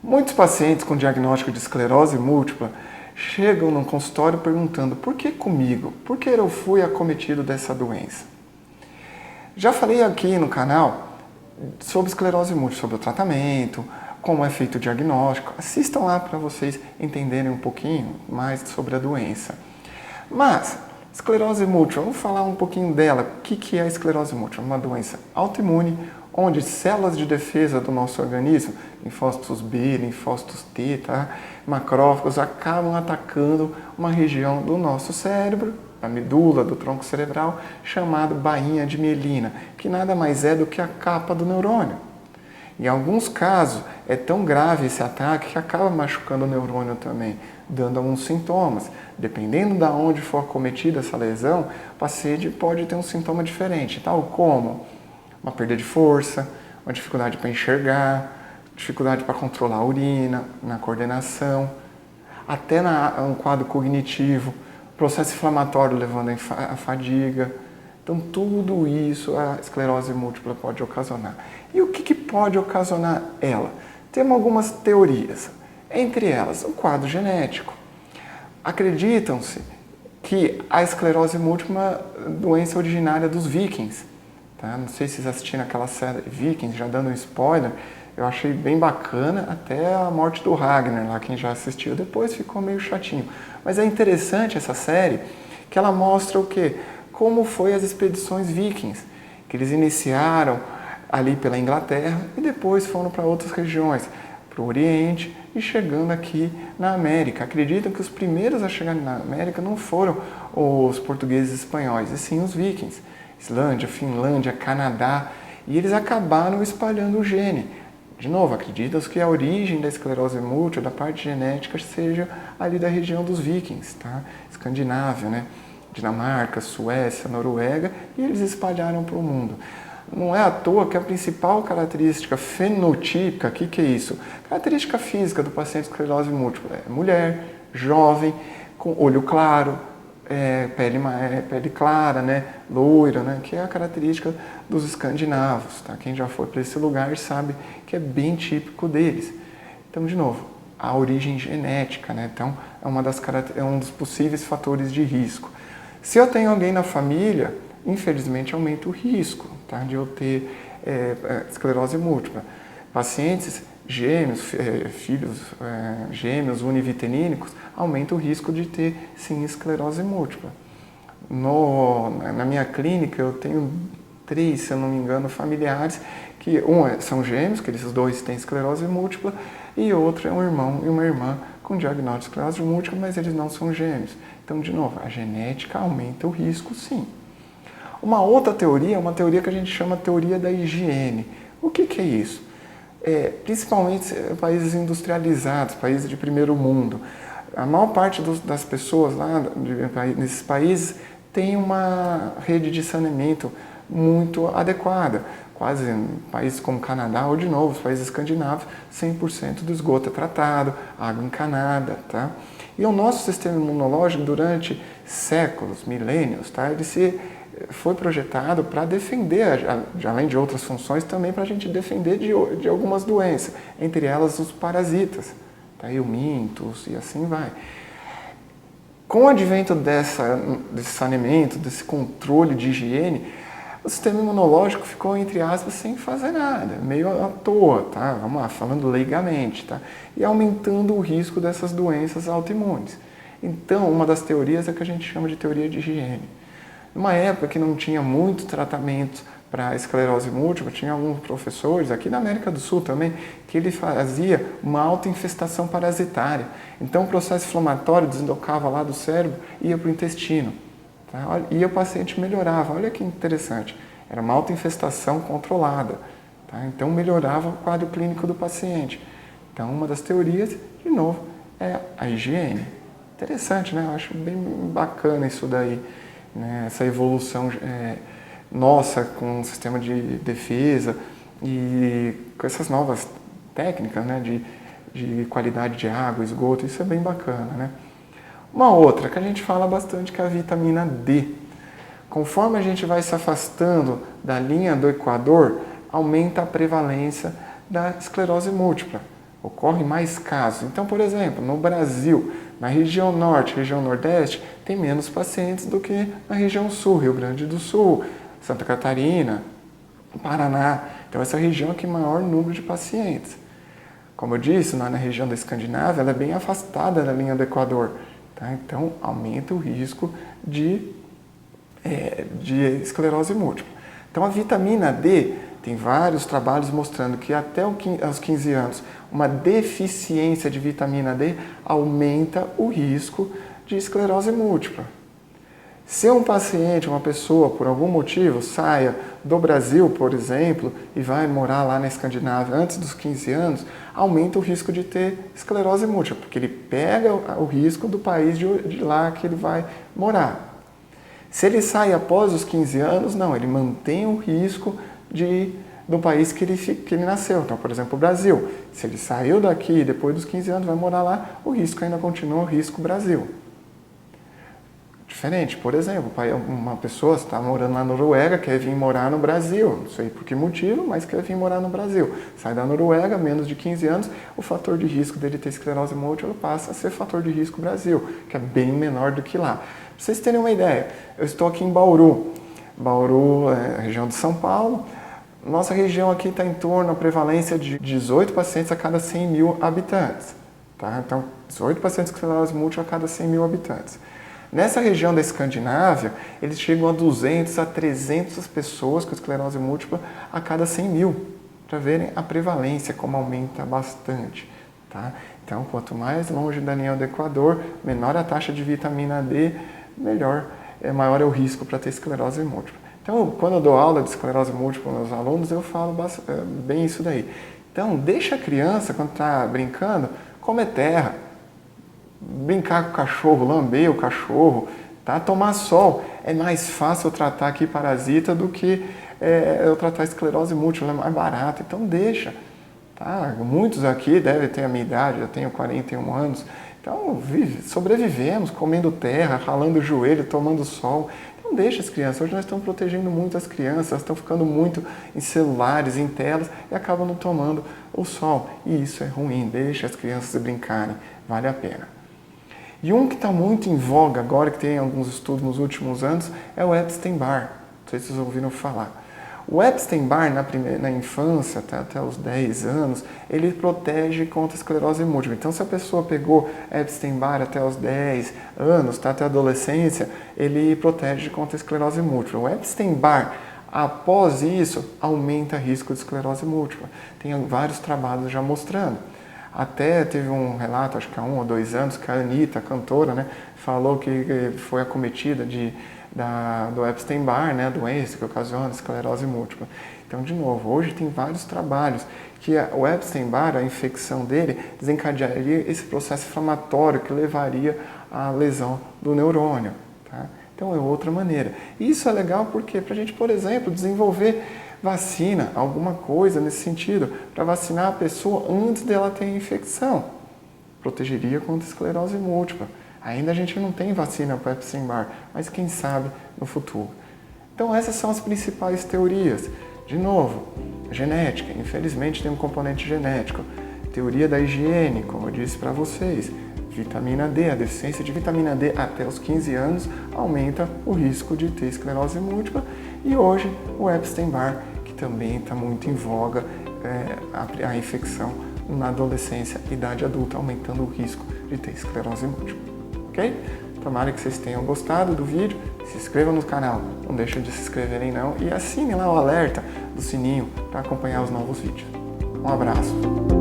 Muitos pacientes com diagnóstico de esclerose múltipla chegam no consultório perguntando: por que comigo? Por que eu fui acometido dessa doença? Já falei aqui no canal sobre esclerose múltipla, sobre o tratamento, como é feito o diagnóstico. Assistam lá para vocês entenderem um pouquinho mais sobre a doença. Mas, esclerose múltipla, vamos falar um pouquinho dela. O que é a esclerose múltipla? Uma doença autoimune, onde células de defesa do nosso organismo, linfócitos B, linfócitos T, macrófagos, acabam atacando uma região do nosso cérebro, da medula, do tronco cerebral, chamado bainha de mielina, que nada mais é do que a capa do neurônio. Em alguns casos, é tão grave esse ataque que acaba machucando o neurônio também, dando alguns sintomas. Dependendo de onde for acometida essa lesão, o paciente pode ter um sintoma diferente, tal como uma perda de força, uma dificuldade para enxergar, dificuldade para controlar a urina, na coordenação, até um quadro cognitivo, processo inflamatório levando à fadiga. Então, tudo isso a esclerose múltipla pode ocasionar. E o que pode ocasionar ela? Temos algumas teorias, entre elas o quadro genético. Acreditam-se que a esclerose múltipla é uma doença originária dos vikings. Tá? Não sei se vocês assistiram aquela série Vikings, já dando um spoiler, eu achei bem bacana, até a morte do Ragnar, lá quem já assistiu, depois ficou meio chatinho. Mas é interessante essa série, que ela mostra o quê? Como foi as expedições vikings, que eles iniciaram ali pela Inglaterra e depois foram para outras regiões, para o Oriente e chegando aqui na América. Acreditam que os primeiros a chegar na América não foram os portugueses e espanhóis, e sim os vikings. Islândia, Finlândia, Canadá, e eles acabaram espalhando o gene. De novo, acreditam-se que a origem da esclerose múltipla, da parte genética, seja ali da região dos vikings, tá? Escandinávia, né? Dinamarca, Suécia, Noruega, e eles espalharam para o mundo. Não é à toa que a principal característica fenotípica, o que é isso? Característica física do paciente com esclerose múltipla é mulher, jovem, com olho claro, pele clara, né, loira, né, que é a característica dos escandinavos. Tá? Quem já foi para esse lugar sabe que é bem típico deles. Então, de novo, a origem genética, né? Então, é um dos possíveis fatores de risco. Se eu tenho alguém na família, infelizmente aumenta o risco, tá, de eu ter esclerose múltipla. Pacientes gêmeos, filhos gêmeos univiterínicos, aumenta o risco de ter, sim, esclerose múltipla. Na minha clínica, eu tenho 3, se eu não me engano, familiares, que são gêmeos, que esses 2 têm esclerose múltipla, e outro é um irmão e uma irmã com diagnóstico de esclerose múltipla, mas eles não são gêmeos. Então, de novo, a genética aumenta o risco, sim. Uma outra teoria é uma teoria que a gente chama teoria da higiene. O que é isso? Principalmente países industrializados, países de primeiro mundo. A maior parte das pessoas lá nesses países tem uma rede de saneamento muito adequada. Quase países como Canadá ou, de novo, os países escandinavos, 100% do esgoto é tratado, água encanada. Tá? E o nosso sistema imunológico, durante séculos, milênios, tá? Ele foi projetado para defender, além de outras funções, também para a gente defender de algumas doenças, entre elas os parasitas, tá? Eumintos e assim vai. Com o advento desse saneamento, desse controle de higiene, o sistema imunológico ficou, entre aspas, sem fazer nada, meio à toa, tá? Vamos lá, falando leigamente, tá? E aumentando o risco dessas doenças autoimunes. Então, uma das teorias é que a gente chama de teoria de higiene. Numa época que não tinha muito tratamento para esclerose múltipla, tinha alguns professores, aqui na América do Sul também, que ele fazia uma autoinfestação parasitária. Então o processo inflamatório deslocava lá do cérebro e ia para o intestino. Tá? E o paciente melhorava. Olha que interessante. Era uma autoinfestação controlada. Tá? Então melhorava o quadro clínico do paciente. Então uma das teorias, de novo, é a higiene. Interessante, né? Eu acho bem bacana isso daí. Né, essa evolução nossa com o sistema de defesa e com essas novas técnicas, né, de qualidade de água, esgoto, isso é bem bacana. Né? Uma outra que a gente fala bastante que é a vitamina D. Conforme a gente vai se afastando da linha do Equador, aumenta a prevalência da esclerose múltipla. ocorre mais casos. Então, por exemplo, no Brasil, na região norte, região nordeste, tem menos pacientes do que na região sul, Rio Grande do Sul, Santa Catarina, Paraná. Então, essa região aqui tem maior número de pacientes. Como eu disse, na região da Escandinávia, ela é bem afastada da linha do Equador. Tá? Então, aumenta o risco de esclerose múltipla. Então, a vitamina D, tem vários trabalhos mostrando que até aos 15 anos, uma deficiência de vitamina D aumenta o risco de esclerose múltipla. Se um paciente, uma pessoa, por algum motivo, saia do Brasil, por exemplo, e vai morar lá na Escandinávia antes dos 15 anos, aumenta o risco de ter esclerose múltipla, porque ele pega o risco do país de lá que ele vai morar. Se ele sai após os 15 anos, não, ele mantém o risco do país que ele nasceu. Então, por exemplo, o Brasil. Se ele saiu daqui depois dos 15 anos, vai morar lá, o risco ainda continua o risco Brasil. Diferente, por exemplo, uma pessoa está morando na Noruega, quer vir morar no Brasil, não sei por que motivo, mas quer vir morar no Brasil. Sai da Noruega, menos de 15 anos, o fator de risco dele ter esclerose múltipla passa a ser fator de risco Brasil, que é bem menor do que lá. Para vocês terem uma ideia, eu estou aqui em Bauru. Bauru é a região de São Paulo. Nossa região aqui está em torno da prevalência de 18 pacientes a cada 100 mil habitantes. Tá? Então, 18 pacientes com esclerose múltipla a cada 100 mil habitantes. Nessa região da Escandinávia, eles chegam a 200 a 300 pessoas com esclerose múltipla a cada 100 mil, para verem a prevalência, como aumenta bastante. Tá? Então, quanto mais longe da linha do Equador, menor a taxa de vitamina D, maior é o risco para ter esclerose múltipla. Então, quando eu dou aula de esclerose múltipla para meus alunos, eu falo bem isso daí. Então, deixa a criança, quando está brincando, comer terra, brincar com o cachorro, lamber o cachorro, tá? Tomar sol. É mais fácil eu tratar aqui parasita do que eu tratar esclerose múltipla, é mais barato. Então deixa. Tá? Muitos aqui devem ter a minha idade, eu tenho 41 anos. Então sobrevivemos comendo terra, ralando o joelho, tomando sol. Então deixa as crianças. Hoje nós estamos protegendo muito as crianças, elas estão ficando muito em celulares, em telas e acabam não tomando o sol. E isso é ruim, deixa as crianças brincarem, vale a pena. E um que está muito em voga agora, que tem alguns estudos nos últimos anos, é o Epstein-Barr. Não sei se vocês ouviram falar. O Epstein-Barr, na infância, até os 10 anos, ele protege contra a esclerose múltipla. Então, se a pessoa pegou Epstein-Barr até os 10 anos, até a adolescência, ele protege contra a esclerose múltipla. O Epstein-Barr, após isso, aumenta o risco de esclerose múltipla. Tem vários trabalhos já mostrando. Até teve um relato, acho que há 1 ou 2 anos, que a Anitta, a cantora, né, falou que foi acometida do Epstein-Barr, né, a doença que ocasiona esclerose múltipla. Então, de novo, hoje tem vários trabalhos que o Epstein-Barr, a infecção dele, desencadearia esse processo inflamatório que levaria à lesão do neurônio. Tá? Então, é outra maneira. E isso é legal porque para a gente, por exemplo, desenvolver vacina, alguma coisa nesse sentido, para vacinar a pessoa antes dela ter a infecção. Protegeria contra a esclerose múltipla. Ainda a gente não tem vacina para Epstein-Barr, mas quem sabe no futuro. Então essas são as principais teorias. De novo, genética, infelizmente tem um componente genético. Teoria da higiene, como eu disse para vocês. Vitamina D, a deficiência de vitamina D até os 15 anos aumenta o risco de ter esclerose múltipla. E hoje o Epstein-Barr, que também está muito em voga, a infecção na adolescência, idade adulta, aumentando o risco de ter esclerose múltipla. Ok? Tomara que vocês tenham gostado do vídeo. Se inscrevam no canal, não deixem de se inscreverem não. E assinem lá o alerta do sininho para acompanhar os novos vídeos. Um abraço!